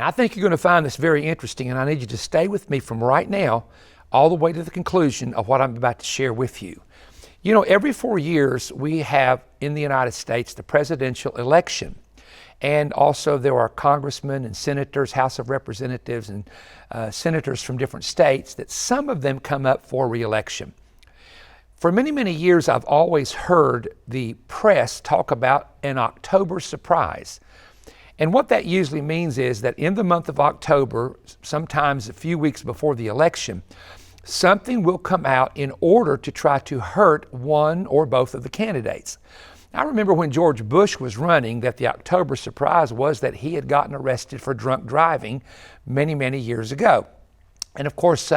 Now, I think you're going to find this very interesting, and I need you to stay with me from right now all the way to the conclusion of what I'm about to share with you. You know, every 4 years we have in the United States the presidential election. And also there are congressmen and senators, House of Representatives and senators from different states that some of them come up for re-election. For many, many years, I've always heard the press talk about an October surprise. And what that usually means is that in the month of October, sometimes a few weeks before the election, something will come out in order to try to hurt one or both of the candidates. I remember when George Bush was running that the October surprise was that he had gotten arrested for drunk driving many, many years ago. And of course,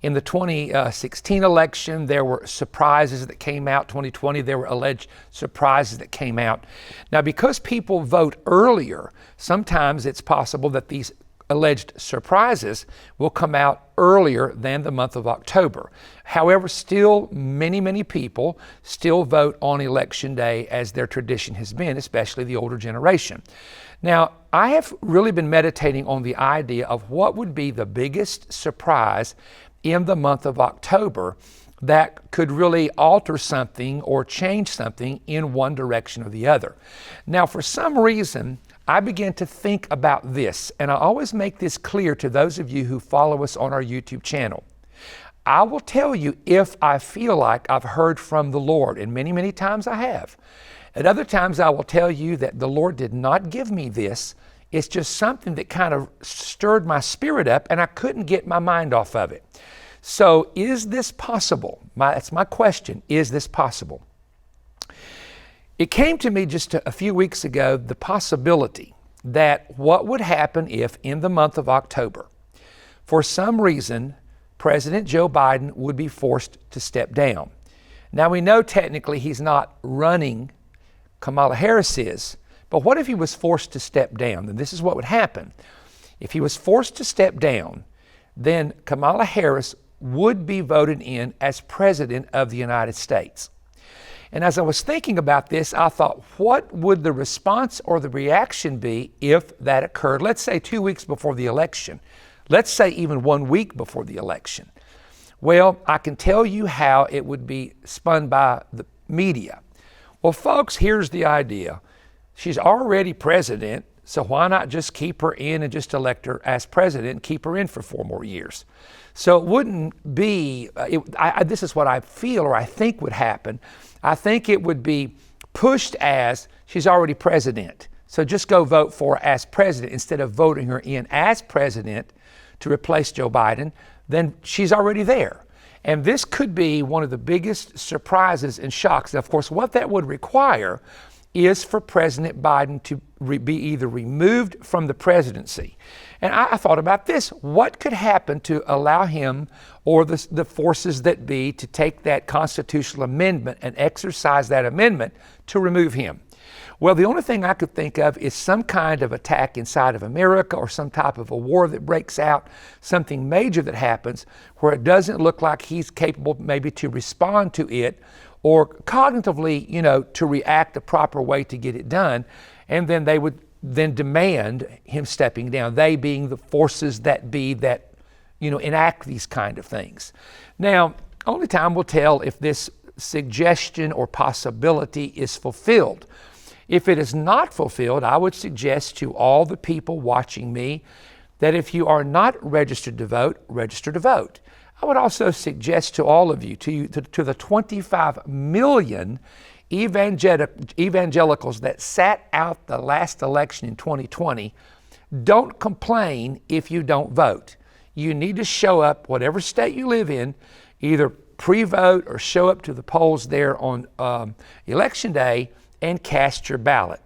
in the 2016 election, there were surprises that came out. 2020, there were alleged surprises that came out. Now, because people vote earlier, sometimes it's possible that these alleged surprises will come out earlier than the month of October. However, still many, many people still vote on Election Day as their tradition has been, especially the older generation. Now, I have really been meditating on the idea of what would be the biggest surprise in the month of October that could really alter something or change something in one direction or the other. Now, for some reason, I began to think about this, and I always make this clear to those of you who follow us on our YouTube channel. I will tell you if I feel like I've heard from the Lord, and many, many times I have. At other times I will tell you that the Lord did not give me this. It's just something that kind of stirred my spirit up and I couldn't get my mind off of it. So is this possible? That's my question. Is this possible? It came to me just a few weeks ago, the possibility that what would happen if in the month of October, for some reason, President Joe Biden would be forced to step down. Now we know technically he's not running, Kamala Harris is, but what if he was forced to step down? Then this is what would happen. If he was forced to step down, then Kamala Harris would be voted in as President of the United States. And as I was thinking about this, I thought, what would the response or the reaction be if that occurred? Let's say 2 weeks before the election. Let's say even 1 week before the election. Well, I can tell you how it would be spun by the media. Well, folks, here's the idea. She's already president, so why not just keep her in and just elect her as president and keep her in for 4 more years? So it wouldn't be, this is what I feel or I think would happen. I think it would be pushed as she's already president. So just go vote for her as president instead of voting her in as president to replace Joe Biden. Then she's already there. And this could be one of the biggest surprises and shocks. Now, of course, what that would require is for President Biden to be either removed from the presidency. And I thought about this. What could happen to allow him or the forces that be to take that constitutional amendment and exercise that amendment to remove him? Well, the only thing I could think of is some kind of attack inside of America or some type of a war that breaks out, something major that happens where it doesn't look like he's capable maybe to respond to it or cognitively, to react the proper way to get it done. And then they would then demand him stepping down, they being the forces that be that, enact these kind of things. Now, only time will tell if this suggestion or possibility is fulfilled. If it is not fulfilled, I would suggest to all the people watching me that if you are not registered to vote, register to vote. I would also suggest to all of you, to the 25 million evangelicals that sat out the last election in 2020, don't complain if you don't vote. You need to show up, whatever state you live in, either pre-vote or show up to the polls there on Election Day and cast your ballot.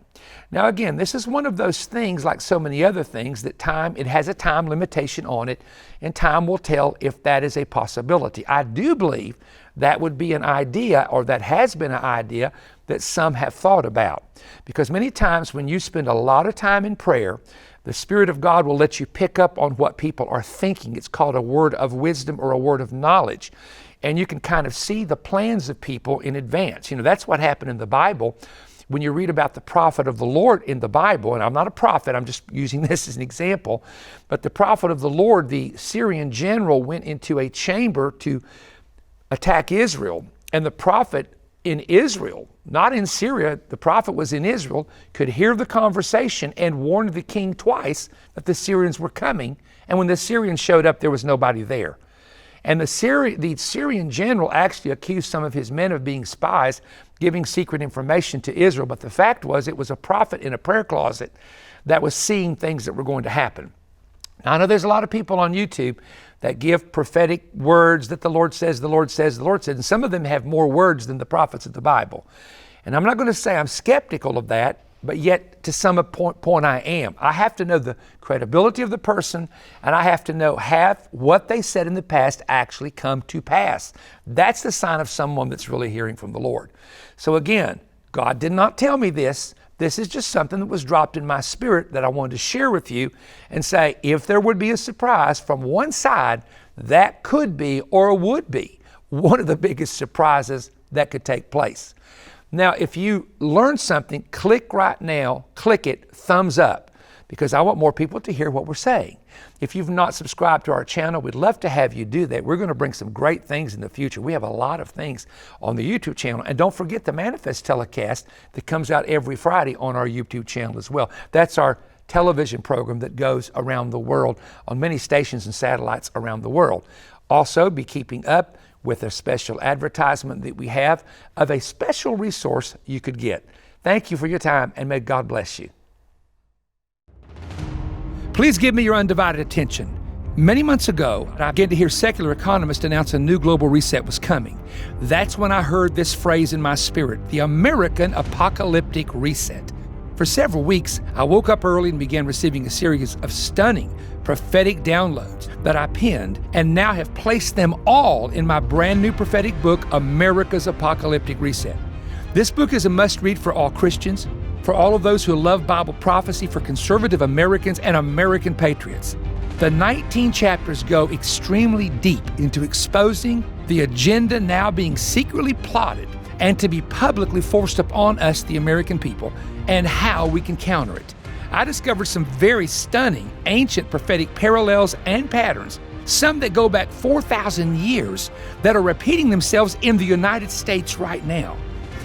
Now again, this is one of those things, like so many other things, that it has a time limitation on it, and time will tell if that is a possibility. I do believe that would be an idea, or that has been an idea, that some have thought about. Because many times when you spend a lot of time in prayer, the Spirit of God will let you pick up on what people are thinking. It's called a word of wisdom or a word of knowledge. And you can kind of see the plans of people in advance. That's what happened in the Bible when you read about the prophet of the Lord in the Bible, and I'm not a prophet, I'm just using this as an example, but the prophet of the Lord, the Syrian general, went into a chamber to attack Israel. And the prophet in Israel, not in Syria, the prophet was in Israel, could hear the conversation and warned the king twice that the Syrians were coming. And when the Syrians showed up, there was nobody there. And the Syrian general actually accused some of his men of being spies, giving secret information to Israel. But the fact was, it was a prophet in a prayer closet that was seeing things that were going to happen. Now, I know there's a lot of people on YouTube that give prophetic words that the Lord says, the Lord says, the Lord says, and some of them have more words than the prophets of the Bible. And I'm not going to say I'm skeptical of that, but yet to some point I am. I have to know the credibility of the person, and I have to know have what they said in the past actually come to pass. That's the sign of someone that's really hearing from the Lord. So again, God did not tell me this. This is just something that was dropped in my spirit that I wanted to share with you and say, if there would be a surprise from one side, that could be or would be one of the biggest surprises that could take place. Now, if you learn something, click right now, click it, thumbs up, because I want more people to hear what we're saying. If you've not subscribed to our channel, we'd love to have you do that. We're going to bring some great things in the future. We have a lot of things on the YouTube channel. And don't forget the Manifest telecast that comes out every Friday on our YouTube channel as well. That's our television program that goes around the world on many stations and satellites around the world. Also, be keeping up with a special advertisement that we have of a special resource you could get. Thank you for your time, and may God bless you. Please give me your undivided attention. Many months ago, I began to hear secular economists announce a new global reset was coming. That's when I heard this phrase in my spirit, the American apocalyptic reset. For several weeks, I woke up early and began receiving a series of stunning prophetic downloads that I penned and now have placed them all in my brand new prophetic book, America's Apocalyptic Reset. This book is a must-read for all Christians, for all of those who love Bible prophecy, for conservative Americans and American patriots. The 19 chapters go extremely deep into exposing the agenda now being secretly plotted and to be publicly forced upon us, the American people, and how we can counter it. I discovered some very stunning ancient prophetic parallels and patterns, some that go back 4,000 years, that are repeating themselves in the United States right now.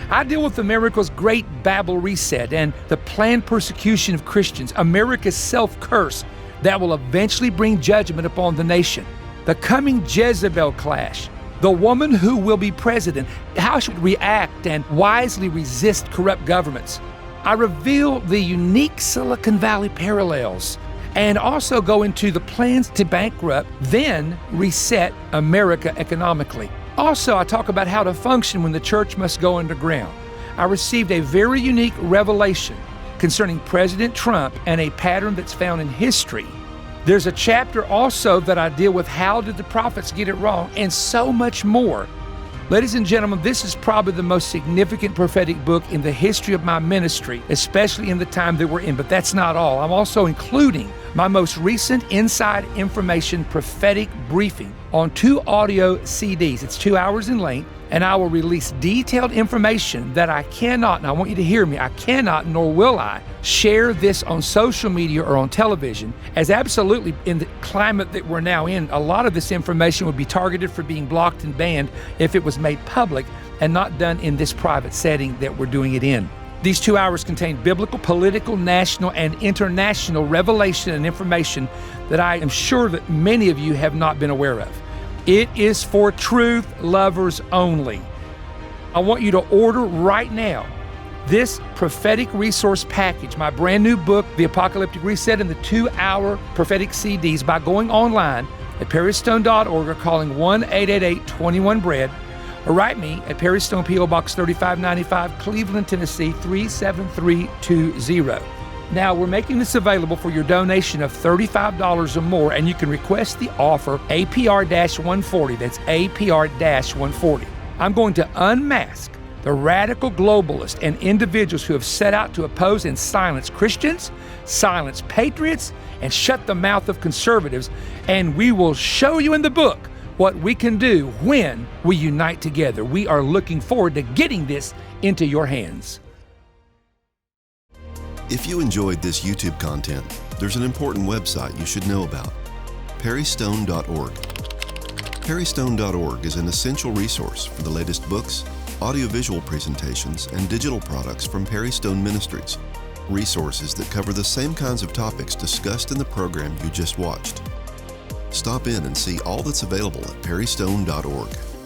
I deal with America's great Babel reset and the planned persecution of Christians, America's self-curse that will eventually bring judgment upon the nation, the coming Jezebel clash, the woman who will be president, how she would react and wisely resist corrupt governments. I reveal the unique Silicon Valley parallels and also go into the plans to bankrupt, then reset America economically. Also, I talk about how to function when the church must go underground. I received a very unique revelation concerning President Trump and a pattern that's found in history. There's a chapter also that I deal with how did the prophets get it wrong, and so much more. Ladies and gentlemen, this is probably the most significant prophetic book in the history of my ministry, especially in the time that we're in. But that's not all. I'm also including my most recent inside information prophetic briefing on 2 audio CDs. It's 2 hours in length, and I will release detailed information that I cannot, and I want you to hear me, I cannot nor will I share this on social media or on television, as absolutely in the climate that we're now in, a lot of this information would be targeted for being blocked and banned if it was made public and not done in this private setting that we're doing it in. These 2 hours contain biblical, political, national, and international revelation and information that I am sure that many of you have not been aware of. It is for truth lovers only. I want you to order right now this prophetic resource package, my brand new book, The Apocalyptic Reset, and the 2-hour prophetic CDs by going online at perrystone.org or calling 1-888-21-BREAD, or write me at Perry Stone, P.O. Box 3595, Cleveland, Tennessee 37320. Now, we're making this available for your donation of $35 or more, and you can request the offer APR-140. That's APR-140. I'm going to unmask the radical globalists and individuals who have set out to oppose and silence Christians, silence patriots, and shut the mouth of conservatives, and we will show you in the book what we can do when we unite together. We are looking forward to getting this into your hands. If you enjoyed this YouTube content, there's an important website you should know about: perrystone.org. Perrystone.org is an essential resource for the latest books, audiovisual presentations, and digital products from Perry Stone Ministries, resources that cover the same kinds of topics discussed in the program you just watched. Stop in and see all that's available at perrystone.org.